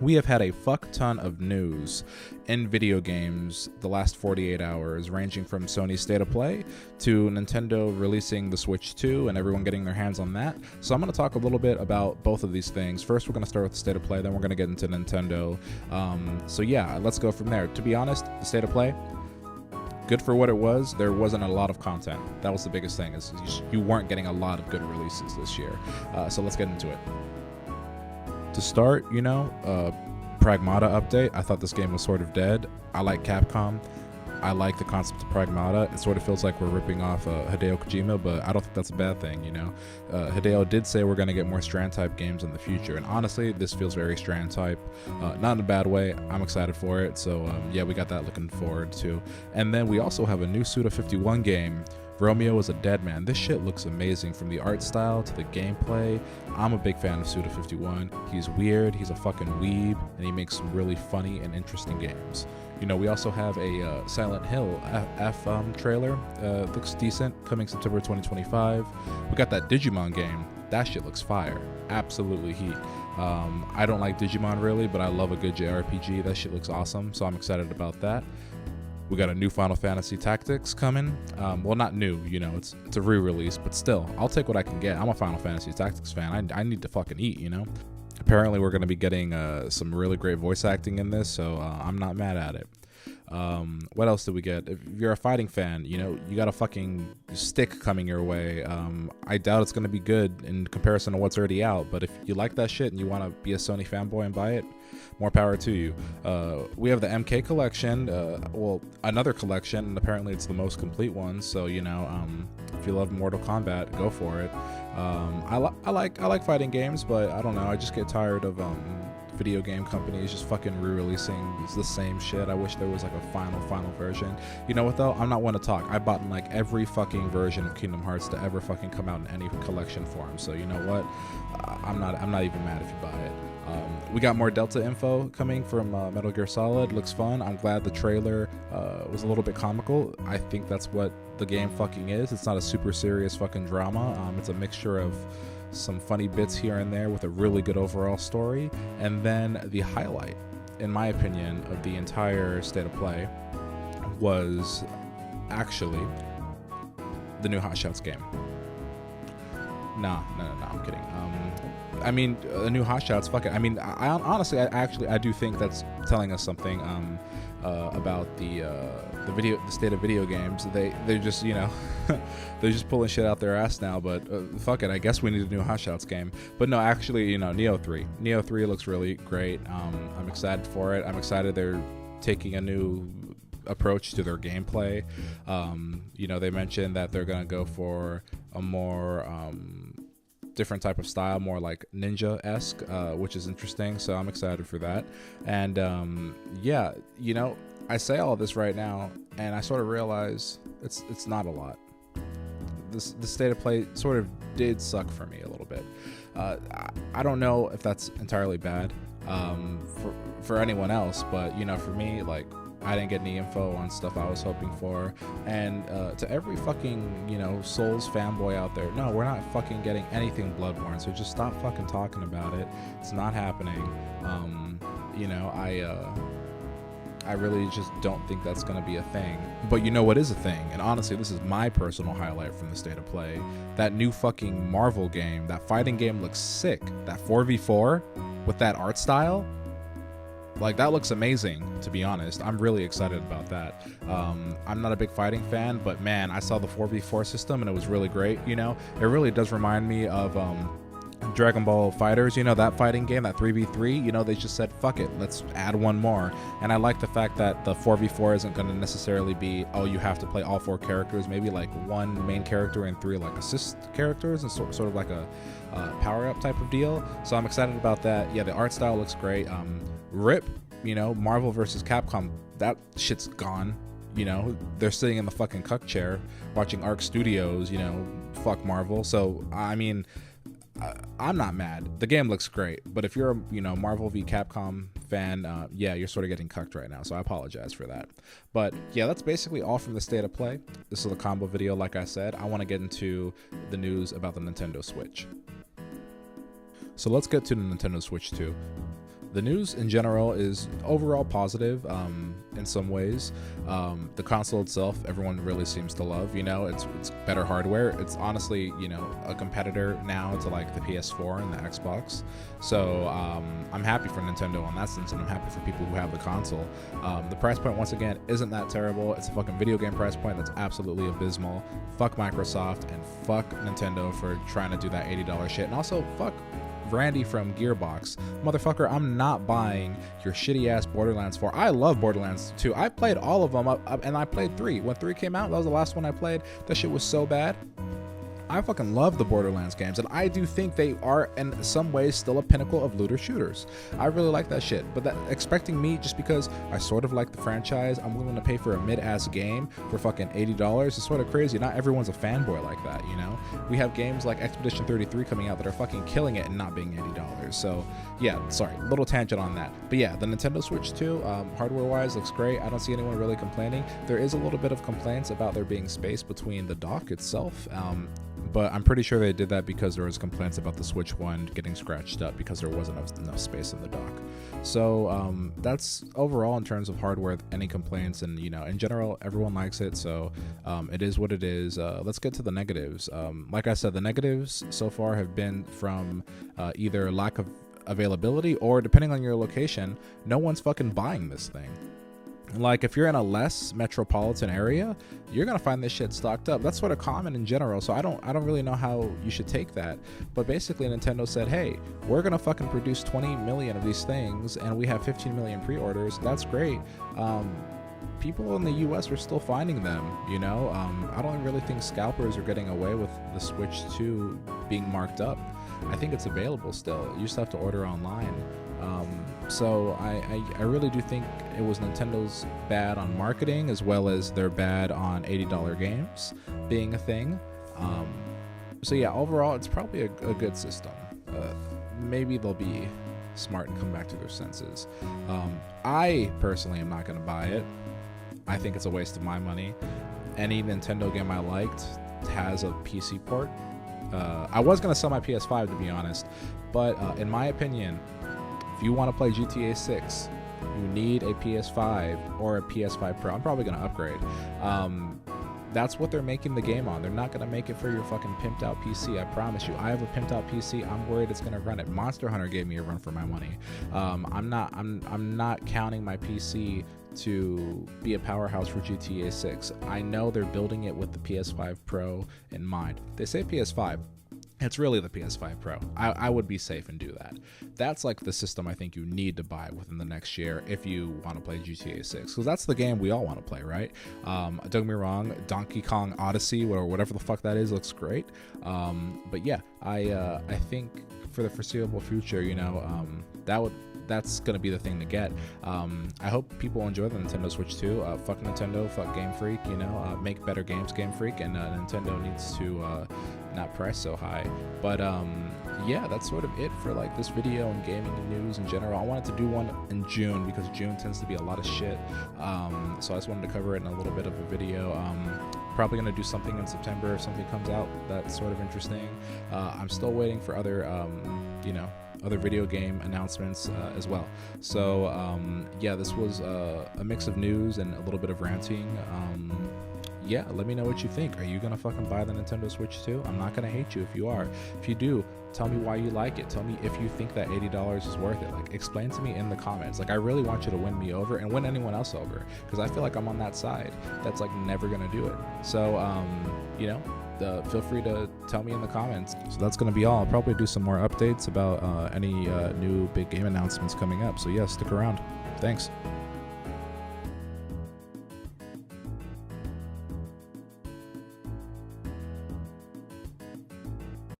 We have had a fuck ton of news in video games the last 48 hours, ranging from Sony's State of Play to Nintendo releasing the Switch 2 and everyone getting their hands on that. So I'm going to talk a little bit about both of these things. First, we're going to start with the State of Play, then we're going to get into Nintendo. So yeah, let's go from there. To be honest, the State of Play, good for what it was. There wasn't a lot of content. That was the biggest thing, is you weren't getting a lot of good releases this year. So let's get into it. To start, Pragmata update. I thought this game was sort of dead. I like Capcom. I like the concept of Pragmata. It sort of feels like we're ripping off Hideo Kojima, but I don't think that's a bad thing, Hideo did say we're going to get more Strand-type games in the future, and honestly, this feels very Strand-type. Not in a bad way. I'm excited for it, so yeah, we got that looking forward to. And then we also have a new Suda51 game. Romeo is a Dead Man. This shit looks amazing, from the art style to the gameplay. I'm a big fan of Suda51. He's weird, he's a fucking weeb, and he makes some really funny and interesting games. We also have a Silent Hill F trailer. Looks decent, coming September 2025. We got that Digimon game. That shit looks fire. Absolutely heat. I don't like Digimon really, but I love a good JRPG. That shit looks awesome, so I'm excited about that. We got a new Final Fantasy Tactics coming. Well, not new, it's a re-release, but still, I'll take what I can get. I'm a Final Fantasy Tactics fan. I need to fucking eat, Apparently, we're going to be getting some really great voice acting in this, so I'm not mad at it. What else did we get? If you're a fighting fan, you got a fucking stick coming your way. I doubt it's going to be good in comparison to what's already out, but if you like that shit and you want to be a Sony fanboy and buy it, more power to you. We have the MK collection, another collection, and apparently it's the most complete one, so if you love Mortal Kombat, go for it. I like fighting games, but I don't know, I just get tired of video game companies just fucking re-releasing the same shit. I wish there was like a final version. You know what though? I'm not one to talk. I bought like every fucking version of Kingdom Hearts to ever fucking come out in any collection form. So you know what? I'm not even mad if you buy it. We got more Delta info coming from Metal Gear Solid. Looks fun. I'm glad the trailer was a little bit comical. I think that's what the game fucking is. It's not a super serious fucking drama. It's a mixture of some funny bits here and there with a really good overall story. And then the highlight, in my opinion, of the entire State of Play was actually the new Hot Shots game. No, I'm kidding. I mean, a new Hot Shots, fuck it. I mean, I honestly, I do think that's telling us something about the state of video games. They're just, they're just pulling shit out their ass now, but fuck it, I guess we need a new Hot Shots game. But no, actually, Neo 3 looks really great. I'm excited for it. I'm excited they're taking a new approach to their gameplay. They mentioned that they're gonna go for a more different type of style, more like ninja-esque, which is interesting, so I'm excited for that. And yeah, I say all this right now and I sort of realize it's not a lot. The State of Play sort of did suck for me a little bit. I don't know if that's entirely bad for anyone else, but for me, like, I didn't get any info on stuff I was hoping for. And to every fucking, Souls fanboy out there, no, we're not fucking getting anything Bloodborne, so just stop fucking talking about it. It's not happening. I really just don't think that's going to be a thing. But you know what is a thing? And honestly, this is my personal highlight from the State of Play. That new fucking Marvel game, that fighting game looks sick. That 4v4 with that art style, like, that looks amazing, to be honest. I'm really excited about that. I'm not a big fighting fan, but man, I saw the 4v4 system and it was really great, It really does remind me of Dragon Ball Fighters, that fighting game, that 3v3, they just said, fuck it, let's add one more. And I like the fact that the 4v4 isn't going to necessarily be, oh, you have to play all 4 characters, maybe like 1 main character and 3 like assist characters, and sort of like a power-up type of deal. So I'm excited about that. Yeah, the art style looks great. RIP, Marvel versus Capcom, that shit's gone. They're sitting in the fucking cuck chair watching Arc Studios, fuck Marvel. So, I mean, I'm not mad. The game looks great, but if you're a Marvel v Capcom fan, yeah, you're sort of getting cucked right now, so I apologize for that. But yeah, that's basically all from the State of Play. This is a combo video. Like I said, I want to get into the news about the Nintendo Switch. So let's get to the Nintendo Switch 2. the news in general is overall positive in some ways. The console itself, everyone really seems to love. It's better hardware. It's honestly, a competitor now to like the PS4 and the Xbox. So I'm happy for Nintendo on that sense, and I'm happy for people who have the console. The price point, once again, isn't that terrible. It's a fucking video game price point that's absolutely abysmal. Fuck Microsoft and fuck Nintendo for trying to do that $80 shit, and also fuck Randy from Gearbox. Motherfucker, I'm not buying your shitty ass Borderlands 4. I love Borderlands 2. I played all of them, and I played 3. When 3 came out, that was the last one I played. That shit was so bad. I fucking love the Borderlands games, and I do think they are in some ways still a pinnacle of looter shooters. I really like that shit, but expecting me, just because I sort of like the franchise, I'm willing to pay for a mid-ass game for fucking $80 is sort of crazy. Not everyone's a fanboy like that, We have games like Expedition 33 coming out that are fucking killing it and not being $80. So yeah, sorry, little tangent on that. But yeah, the Nintendo Switch 2, hardware-wise, looks great. I don't see anyone really complaining. There is a little bit of complaints about there being space between the dock itself, but I'm pretty sure they did that because there was complaints about the Switch 1 getting scratched up because there wasn't enough space in the dock. So that's overall in terms of hardware, any complaints, and in general, everyone likes it, so it is what it is. Let's get to the negatives. Like I said, the negatives so far have been from either lack of availability or, depending on your location, no one's fucking buying this thing. Like, if you're in a less metropolitan area, you're gonna find this shit stocked up. That's sort of common in general, so I don't really know how you should take that. But basically, Nintendo said, hey, we're gonna fucking produce 20 million of these things, and we have 15 million pre-orders. That's great. People in the US are still finding them, I don't really think scalpers are getting away with the Switch 2 being marked up. I think it's available still. You just have to order online. So I really do think it was Nintendo's bad on marketing, as well as their bad on $80 games being a thing. So yeah, overall, it's probably a good system. Maybe they'll be smart and come back to their senses. I personally am not going to buy it. I think it's a waste of my money. Any Nintendo game I liked has a PC port. I was going to sell my PS5, to be honest, but in my opinion, if you want to play GTA 6, you need a PS5 or a PS5 Pro. I'm probably going to upgrade. That's what they're making the game on. They're not going to make it for your fucking pimped out PC. I promise you. I have a pimped out PC. I'm worried it's going to run it. Monster Hunter gave me a run for my money. I'm not counting my PC to be a powerhouse for GTA 6. I know they're building it with the PS5 Pro in mind. They say PS5. It's really the PS5 Pro. I would be safe and do that. That's like the system I think you need to buy within the next year if you want to play GTA 6, because that's the game we all want to play, right? Don't get me wrong, Donkey Kong Odyssey or whatever the fuck that is looks great. But yeah, I think for the foreseeable future, that's gonna be the thing to get. I hope people enjoy the Nintendo Switch 2. Fuck Nintendo, fuck Game Freak, make better games, Game Freak, and Nintendo needs to not price so high. But yeah, that's sort of it for like this video and gaming news in general. I wanted to do one in June because June tends to be a lot of shit. So I just wanted to cover it in a little bit of a video. Probably gonna do something in September if something comes out that's sort of interesting. I'm still waiting for other other video game announcements as well. So yeah, this was a mix of news and a little bit of ranting. Yeah, let me know what you think. Are you gonna fucking buy the Nintendo Switch 2? I'm not gonna hate you if you are. If you do, tell me why you like it. Tell me if you think that $80 is worth it. Like, explain to me in the comments. Like, I really want you to win me over and win anyone else over, because I feel like I'm on that side that's like never gonna do it. So feel free to tell me in the comments. So that's gonna be all. I'll probably do some more updates about any new big game announcements coming up. So yeah, stick around. Thanks.